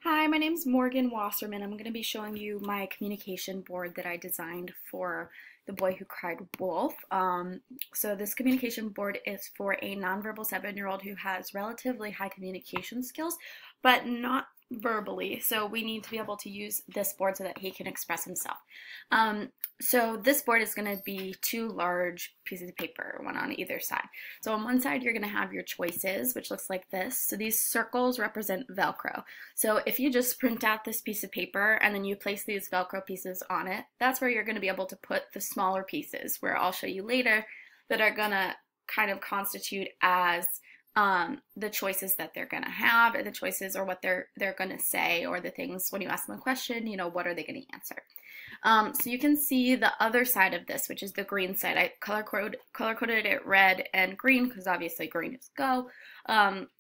Hi, my name's Morgan Wasserman. I'm going to be showing you my communication board that I designed for The Boy Who Cried Wolf. So this communication board is for a nonverbal 7-year-old who has relatively high communication skills, but not verbally. So we need to be able to use this board so that he can express himself. So this board is going to be two large pieces of paper, one on either side. So on one side, you're going to have your choices, which looks like this. So these circles represent Velcro. So if you just print out this piece of paper and then you place these Velcro pieces on it, that's where you're going to be able to put the smaller pieces, where I'll show you later, that are going to kind of constitute as the choices that they're going to have, or the choices, or what they're going to say, or the things when you ask them a question, what are they going to answer. So you can see the other side of this, which is the green side. I color-coded it red and green because obviously green is go.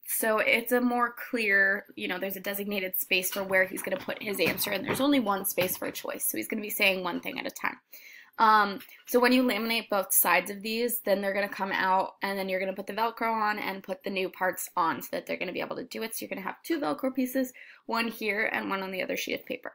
So it's a more clear, there's a designated space for where he's going to put his answer, and there's only one space for a choice. So he's going to be saying one thing at a time. So when you laminate both sides of these, then they're going to come out, and then you're going to put the Velcro on and put the new parts on so that they're going to be able to do it. So you're going to have two Velcro pieces, one here and one on the other sheet of paper.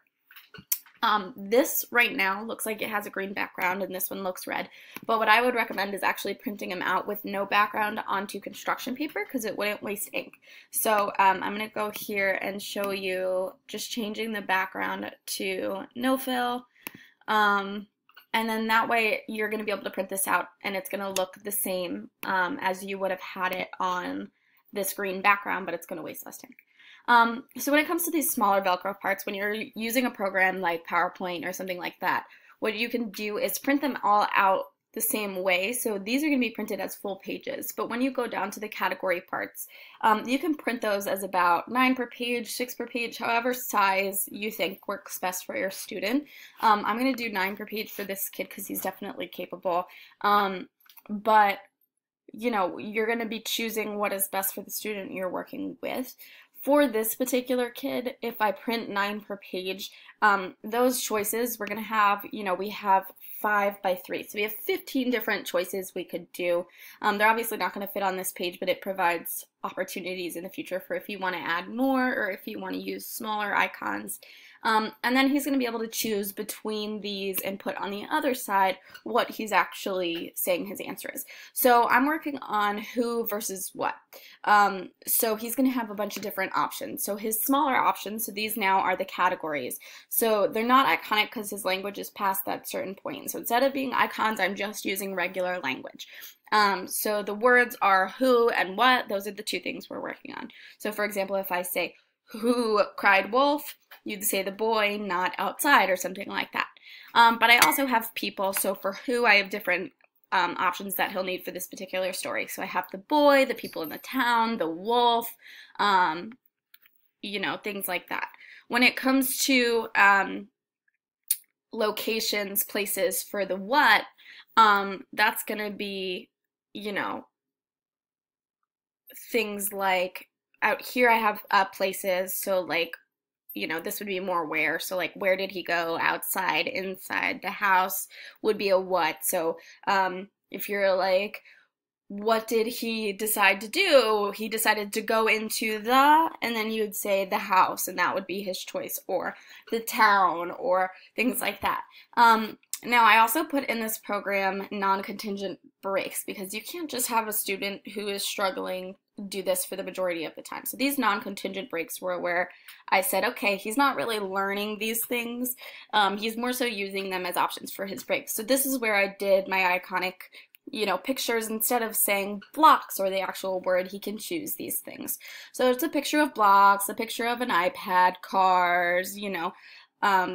This right now looks like it has a green background and this one looks red, but what I would recommend is actually printing them out with no background onto construction paper because it wouldn't waste ink. So I'm going to go here and show you just changing the background to no fill, and then that way you're going to be able to print this out and it's going to look the same as you would have had it on this green background, but it's going to waste less ink. So when it comes to these smaller Velcro parts, when you're using a program like PowerPoint or something like that, what you can do is print them all out the same way. So these are going to be printed as full pages, but when you go down to the category parts, you can print those as about 9 per page, 6 per page, however size you think works best for your student. I'm going to do 9 per page for this kid because he's definitely capable, but you're going to be choosing what is best for the student you're working with. For this particular kid, if I print 9 per page, those choices we're going to have, we have 5 by 3. So we have 15 different choices we could do. They're obviously not going to fit on this page, but it provides opportunities in the future for if you want to add more or if you want to use smaller icons. And then he's going to be able to choose between these and put on the other side what he's actually saying his answer is. So I'm working on who versus what. So he's going to have a bunch of different options. So his smaller options, so these now are the categories. So they're not iconic because his language is past that certain point. So instead of being icons, I'm just using regular language. So the words are who and what. Those are the two things we're working on. So for example, if I say, who cried wolf, you'd say the boy, not outside, or something like that. But I also have people, so for who, I have different options that he'll need for this particular story. So I have the boy, the people in the town, the wolf, things like that. When it comes to locations, places for the what, that's going to be, things like out here I have places, so like, this would be more where, so like where did he go, outside, inside, the house would be a what. So if you're like, what did he decide to do? He decided to go into the, and then you'd say the house, and that would be his choice, or the town, or things like that. Now, I also put in this program non-contingent breaks because you can't just have a student who is struggling do this for the majority of the time. So these non-contingent breaks were where I said, okay, he's not really learning these things. He's more so using them as options for his breaks. So this is where I did my iconic pictures. Instead of saying blocks or the actual word, he can choose these things. So it's a picture of blocks, a picture of an iPad, cars,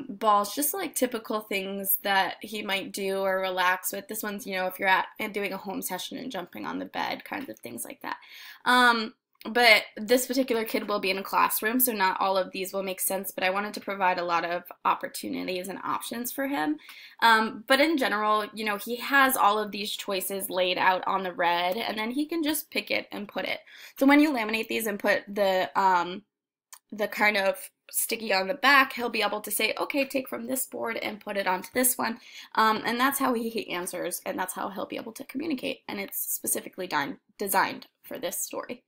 balls, just like typical things that he might do or relax with. This one's, if you're and doing a home session and jumping on the bed, kinds of things like that. But this particular kid will be in a classroom, so not all of these will make sense, but I wanted to provide a lot of opportunities and options for him. But in general, he has all of these choices laid out on the red, and then he can just pick it and put it. So when you laminate these and put the kind of sticky on the back, he'll be able to say, okay, take from this board and put it onto this one. And that's how he answers, and that's how he'll be able to communicate. And it's specifically designed for this story.